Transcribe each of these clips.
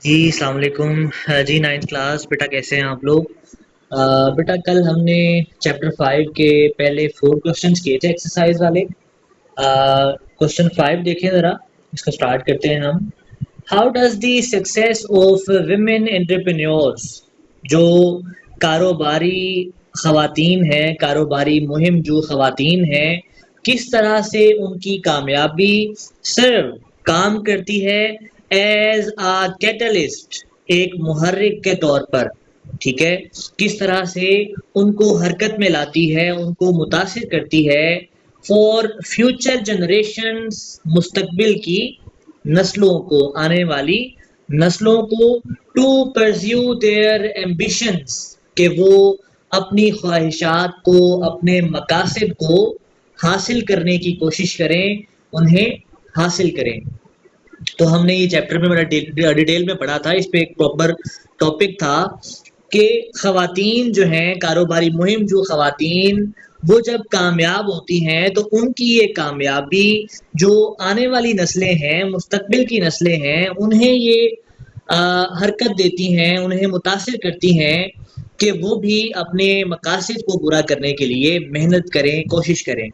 جی السلام علیکم۔ جی ninth class بیٹا، کیسے ہیں آپ لوگ؟ بیٹا کل ہم نے چیپٹر 5 کے پہلے 4 کوشچنس کیے تھے ایکسرسائز والے۔ کوشچن 5 دیکھیں ذرا، اس کو سٹارٹ کرتے ہیں ہم۔ How does the success of women entrepreneurs, جو کاروباری خواتین ہیں، کاروباری مہم جو خواتین ہیں، کس طرح سے ان کی کامیابی صرف کام کرتی ہے ایز آ کیٹلسٹ، ایک محرک کے طور پر، ٹھیک ہے، کس طرح سے ان کو حرکت میں لاتی ہے، ان کو متاثر کرتی ہے فار فیوچر جنریشنز، مستقبل کی نسلوں کو، آنے والی نسلوں کو، ٹو پرسیو دیئر ایمبیشنز، کہ وہ اپنی خواہشات کو، اپنے مقاصد کو حاصل کرنے کی کوشش کریں، انہیں حاصل کریں۔ تو ہم نے یہ چیپٹر میں بڑا ڈیٹیل میں پڑھا تھا، اس پہ ایک پراپر ٹاپک تھا کہ خواتین جو ہیں، کاروباری مہم جو خواتین، وہ جب کامیاب ہوتی ہیں تو ان کی یہ کامیابی جو آنے والی نسلیں ہیں، مستقبل کی نسلیں ہیں، انہیں یہ حرکت دیتی ہیں، انہیں متاثر کرتی ہیں کہ وہ بھی اپنے مقاصد کو پورا کرنے کے لیے محنت کریں، کوشش کریں۔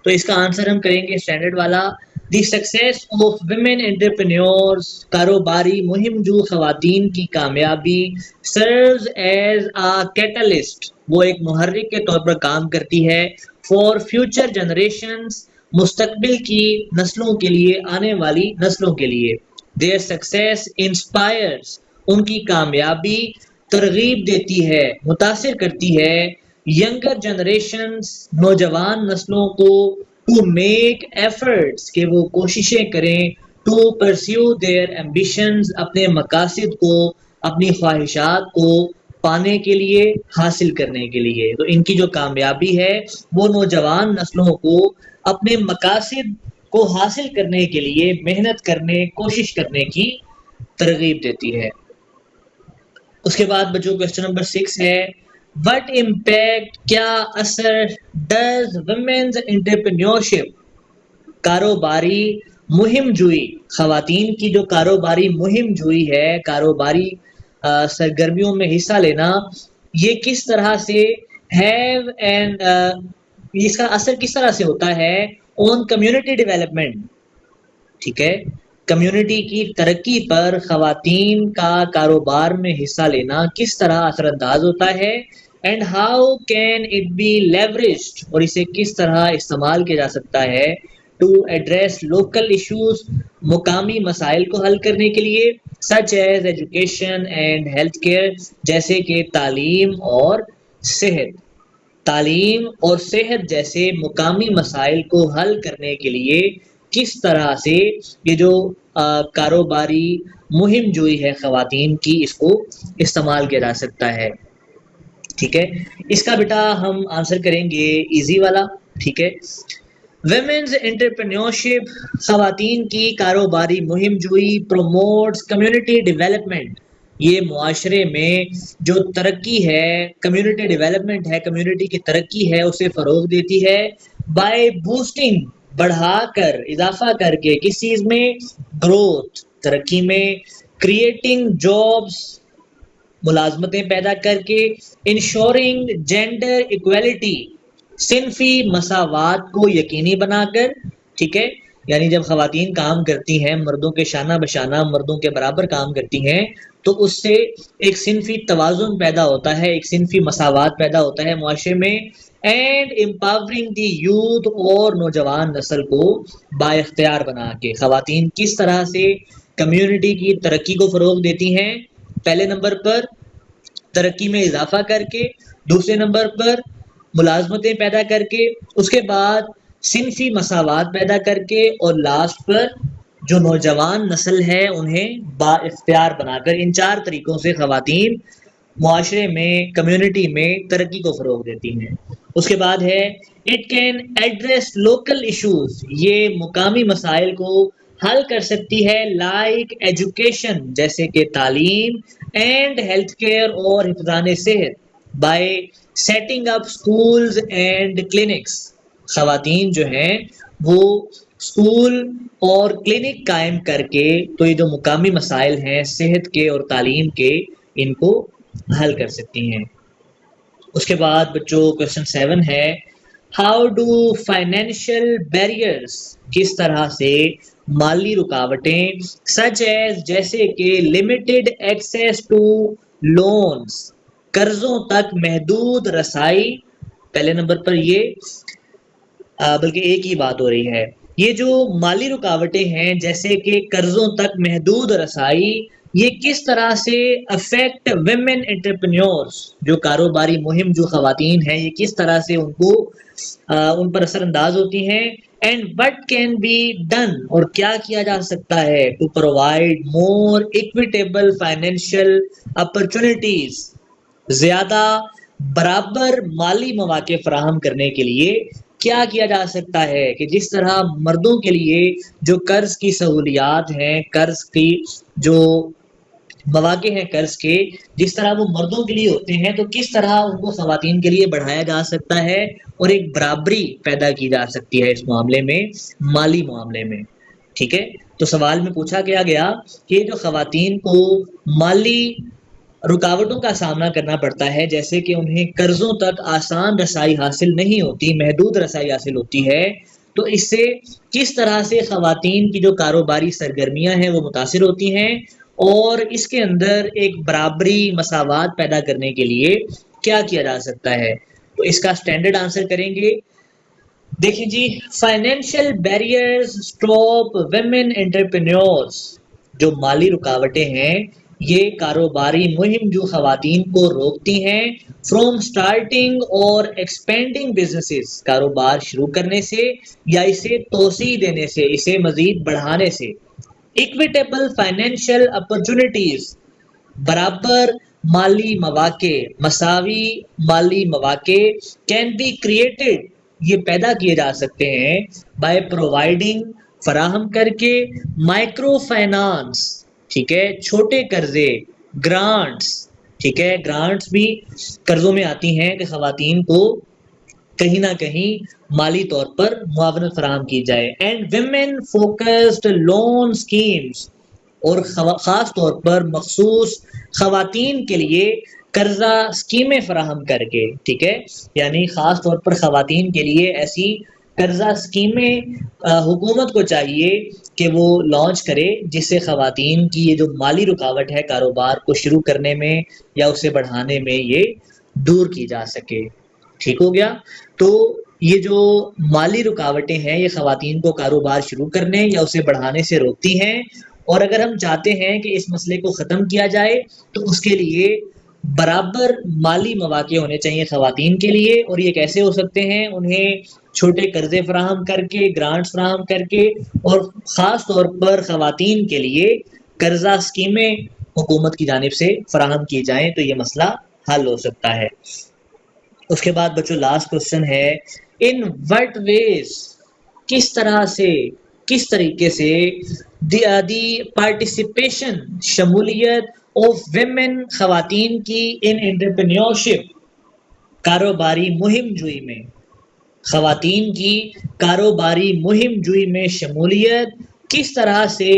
تو اس کا آنسر ہم کریں گے اسٹینڈرڈ والا، دی سکسیس آف ویمن انٹرپرینیورس، کاروباری مہم جو خواتین کی کامیابی سروز ایز آ کیٹلسٹ، وہ ایک محرک کے طور پر کام کرتی ہے فار فیوچر جنریشنز، مستقبل کی نسلوں کے لیے، آنے والی نسلوں کے لیے۔ دیئر سکسیس انسپائرز، ان کی کامیابی ترغیب دیتی ہے، متاثر کرتی ہے ینگر جنریشنز، نوجوان نسلوں کو، ٹو میک ایفرٹس، کہ وہ کوششیں کریں، ٹو پرسیو دیئر ایمبیشنز، اپنے مقاصد کو، اپنی خواہشات کو پانے کے لیے، حاصل کرنے کے لیے۔ تو ان کی جو کامیابی ہے وہ نوجوان نسلوں کو اپنے مقاصد کو حاصل کرنے کے لیے محنت کرنے، کوشش کرنے کی ترغیب دیتی ہے۔ اس کے بعد بچوں کوسچن نمبر 6 ہے، وٹ امپیکٹ، کیا اثر، ڈز ویمنز انٹرپرینیورشپ، کاروباری مہم جوئی، خواتین کی جو کاروباری مہم جوئی ہے، کاروباری سرگرمیوں میں حصہ لینا، یہ کس طرح سے ہیو اینڈ، اس کا اثر کس طرح سے ہوتا ہے آن کمیونٹی ڈیولپمنٹ، ٹھیک ہے، کمیونٹی کی ترقی پر خواتین کا کاروبار میں حصہ لینا کس طرح اثر انداز ہوتا ہے، and how can it be leveraged, اور اسے کس طرح استعمال کیا جا سکتا ہے ٹو ایڈریس لوکل ایشوز، مقامی مسائل کو حل کرنے کے لیے، such as education and health care, جیسے کہ تعلیم اور صحت، تعلیم اور صحت جیسے مقامی مسائل کو حل کرنے کے لیے کس طرح سے یہ جو کاروباری مہم جوئی ہے خواتین کی، اس کو استعمال کیا جا سکتا ہے، ٹھیک ہے۔ اس کا بیٹا ہم آنسر کریں گے ایزی والا، ٹھیک ہے۔ ویمنز انٹرپرینیورشپ، خواتین کی کاروباری مہم جوئی، پروموٹس کمیونٹی ڈیولپمنٹ، یہ معاشرے میں جو ترقی ہے، کمیونٹی ڈیولپمنٹ ہے، کمیونٹی کی ترقی ہے، اسے فروغ دیتی ہے، بائی بوسٹنگ، بڑھا کر، اضافہ کر کے، کس چیز میں، گروتھ، ترقی میں، کریٹنگ جابس، ملازمتیں پیدا کر کے، انشورنگ جینڈر ایکویلٹی، صنفی مساوات کو یقینی بنا کر، ٹھیک ہے، یعنی جب خواتین کام کرتی ہیں، مردوں کے شانہ بشانہ، مردوں کے برابر کام کرتی ہیں، تو اس سے ایک صنفی توازن پیدا ہوتا ہے، ایک صنفی مساوات پیدا ہوتا ہے معاشرے میں، اینڈ امپاورنگ دی یوتھ، اور نوجوان نسل کو با اختیار بنا کے خواتین کس طرح سے کمیونٹی کی ترقی کو فروغ دیتی ہیں، پہلے نمبر پر ترقی میں اضافہ کر کے، دوسرے نمبر پر ملازمتیں پیدا کر کے، اس کے بعد صنفی مساوات پیدا کر کے، اور لاسٹ پر جو نوجوان نسل ہے انہیں با اختیار بنا کر، ان 4 طریقوں سے خواتین معاشرے میں، کمیونٹی میں ترقی کو فروغ دیتی ہیں۔ اس کے بعد ہے it can address local issues, یہ مقامی مسائل کو حل کر سکتی ہے، لائک ایجوکیشن، جیسے کہ تعلیم، اینڈ ہیلتھ کیئر، اور حفظان صحت، by setting up schools and clinics, خواتین جو ہیں وہ اسکول اور کلینک قائم کر کے تو یہ جو مقامی مسائل ہیں صحت کے اور تعلیم کے، ان کو حل کر سکتی ہیں۔ اس کے بعد بچوں کوشچن 7 ہے، ہاؤ ڈو فائنینشیل بیریئرز، کس طرح سے مالی رکاوٹیں سچ ایز جیسے کہ لمیٹڈ ایکسیس ٹو لونز، قرضوں تک محدود رسائی، پہلے نمبر پر یہ بلکہ ایک ہی بات ہو رہی ہے، یہ جو مالی رکاوٹیں ہیں جیسے کہ قرضوں تک محدود رسائی، یہ کس طرح سے افیکٹ ویمن انٹرپرینیورز، جو کاروباری مہم جو خواتین ہیں، یہ کس طرح سے ان پر اثر انداز ہوتی ہیں، and what can be done, اور کیا کیا جا سکتا ہے to provide more equitable financial opportunities, زیادہ برابر مالی مواقع فراہم کرنے کے لیے کیا کیا جا سکتا ہے، کہ جس طرح مردوں کے لیے جو قرض کی سہولیات ہیں، قرض کی جو مواقع ہیں قرض کے، جس طرح وہ مردوں کے لیے ہوتے ہیں، تو کس طرح ان کو خواتین کے لیے بڑھایا جا سکتا ہے اور ایک برابری پیدا کی جا سکتی ہے اس معاملے میں، مالی معاملے میں۔ ٹھیک ہے، تو سوال میں پوچھا گیا کہ جو خواتین کو مالی رکاوٹوں کا سامنا کرنا پڑتا ہے، جیسے کہ انہیں قرضوں تک آسان رسائی حاصل نہیں ہوتی، محدود رسائی حاصل ہوتی ہے، تو اس سے کس طرح سے خواتین کی جو کاروباری سرگرمیاں ہیں وہ متاثر ہوتی ہیں، اور اس کے اندر ایک برابری مساوات پیدا کرنے کے لیے کیا کیا جا سکتا ہے۔ تو اس کا سٹینڈرڈ آنسر کریں گے، دیکھیں جی، financial barriers stop women entrepreneurs, جو مالی رکاوٹیں ہیں یہ کاروباری مہم جو خواتین کو روکتی ہیں فرام سٹارٹنگ اور ایکسپینڈنگ بزنسز، کاروبار شروع کرنے سے یا اسے توسیع دینے سے، اسے مزید بڑھانے سے۔ ایکویٹیبل فائنینشیل اپرچونیٹیز، برابر مالی مواقع، مساوی مالی مواقع، کین بی کریٹڈ، یہ پیدا کیے جا سکتے ہیں، بائی پرووائڈنگ، فراہم کر کے، مائکرو فائنانس، ٹھیک ہے، چھوٹے قرضے، گرانٹس، ٹھیک ہے، گرانٹس بھی قرضوں میں آتی ہیں کہ خواتین کو کہیں نہ کہیں مالی طور پر معاونت فراہم کی جائے، and women focused loan schemes, اور خاص طور پر مخصوص خواتین کے لیے قرضہ اسکیمیں فراہم کر کے، ٹھیک ہے، یعنی خاص طور پر خواتین کے لیے ایسی قرضہ اسکیمیں حکومت کو چاہیے کہ وہ لانچ کرے، جس سے خواتین کی یہ جو مالی رکاوٹ ہے کاروبار کو شروع کرنے میں یا اسے بڑھانے میں، یہ دور کی جا سکے۔ ٹھیک ہو گیا، تو یہ جو مالی رکاوٹیں ہیں یہ خواتین کو کاروبار شروع کرنے یا اسے بڑھانے سے روکتی ہیں، اور اگر ہم چاہتے ہیں کہ اس مسئلے کو ختم کیا جائے تو اس کے لیے برابر مالی مواقع ہونے چاہیے خواتین کے لیے، اور یہ کیسے ہو سکتے ہیں؟ انہیں چھوٹے قرضے فراہم کر کے، گرانٹس فراہم کر کے، اور خاص طور پر خواتین کے لیے قرضہ اسکیمیں حکومت کی جانب سے فراہم کی جائیں تو یہ مسئلہ حل ہو سکتا ہے۔ اس کے بعد بچوں لاسٹ کوسچن ہے، ان وٹ ویز، کس طرح سے، کس طریقے سے، دی پارٹیسپیشن، شمولیت آف ویمن، خواتین کی، ان انٹرپرینیورشپ، کاروباری مہم جوئی میں، خواتین کی کاروباری مہم جوئی میں شمولیت کس طرح سے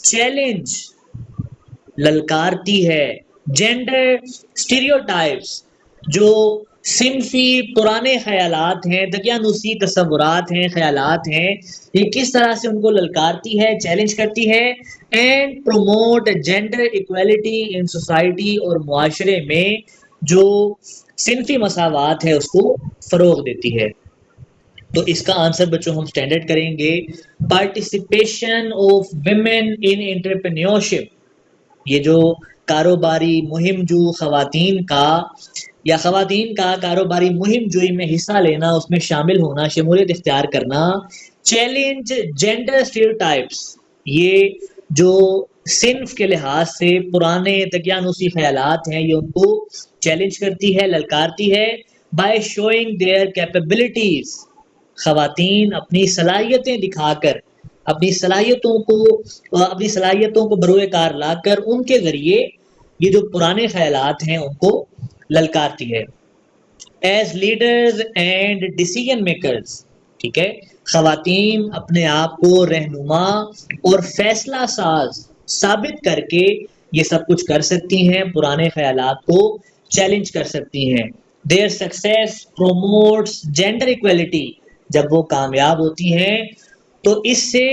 چیلنج، للکارتی ہے، جینڈر اسٹیریوٹائپس، جو صنفی پرانے خیالات ہیں، دقیانوسی تصورات ہیں، خیالات ہیں، یہ کس طرح سے ان کو للکارتی ہے، چیلنج کرتی ہے، and promote gender equality in society, اور معاشرے میں جو صنفی مساوات ہے اس کو فروغ دیتی ہے۔ تو اس کا آنسر بچوں ہم سٹینڈرڈ کریں گے، participation of women in entrepreneurship, یہ جو کاروباری مہم جو خواتین کا، یا خواتین کا کاروباری مہم جوئی میں حصہ لینا، اس میں شامل ہونا، شمولیت اختیار کرنا، چیلنج جینڈر اسٹیریوٹائپس، یہ جو صنف کے لحاظ سے پرانے دقیانوسی خیالات ہیں یہ ان کو چیلنج کرتی ہے، للکارتی ہے، بائی شوئنگ دیئر کیپیبلٹیز، خواتین اپنی صلاحیتیں دکھا کر، اپنی صلاحیتوں کو بروئے کار لا کر ان کے ذریعے یہ جو پرانے خیالات ہیں ان کو للکارتی ہے۔ As leaders and decision makers, ٹھیک ہے، خواتین اپنے آپ کو رہنما اور فیصلہ ساز ثابت کر کے یہ سب کچھ کر سکتی ہیں، پرانے خیالات کو چیلنج کر سکتی ہیں۔ Their success promotes gender equality۔ جب وہ کامیاب ہوتی ہیں تو اس سے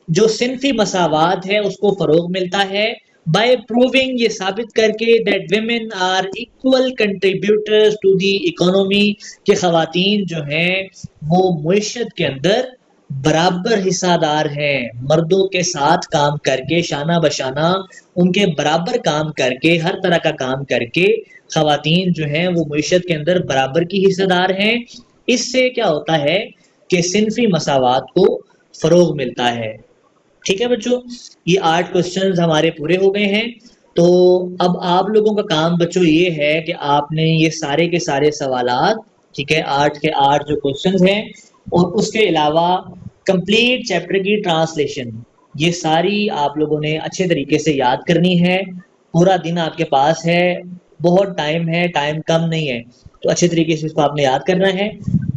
جو صنفی مساوات ہے اس کو فروغ ملتا ہے، بائی پروونگ، یہ ثابت کر کے that women are equal contributors to the economy، کہ خواتین جو ہیں وہ معیشت کے اندر برابر حصہ دار ہیں، مردوں کے ساتھ کام کر کے شانہ بشانہ ان کے برابر کام کر کے ہر طرح کا کام کر کے خواتین جو ہیں وہ معیشت کے اندر برابر کی حصہ دار ہیں۔ اس سے کیا ہوتا ہے کہ صنفی مساوات کو فروغ ملتا ہے۔ ٹھیک ہے بچوں، یہ 8 کوسچنز ہمارے پورے ہو گئے ہیں۔ تو اب آپ لوگوں کا کام بچوں یہ ہے کہ آپ نے یہ سارے کے سارے سوالات، ٹھیک ہے، 8 کے 8 جو کوسچنز ہیں اور اس کے علاوہ کمپلیٹ چیپٹر کی ٹرانسلیشن، یہ ساری آپ لوگوں نے اچھے طریقے سے یاد کرنی ہے۔ پورا دن آپ کے پاس ہے، بہت ٹائم ہے، ٹائم کم نہیں ہے، تو اچھے طریقے سے اس کو آپ نے یاد کرنا ہے،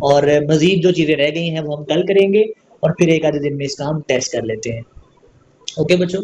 اور مزید جو چیزیں رہ گئی ہیں وہ ہم کل کریں گے، اور پھر ایک آدھے دن میں اس کا ہم ٹیسٹ کر لیتے ہیں۔ اوکے بچوں؟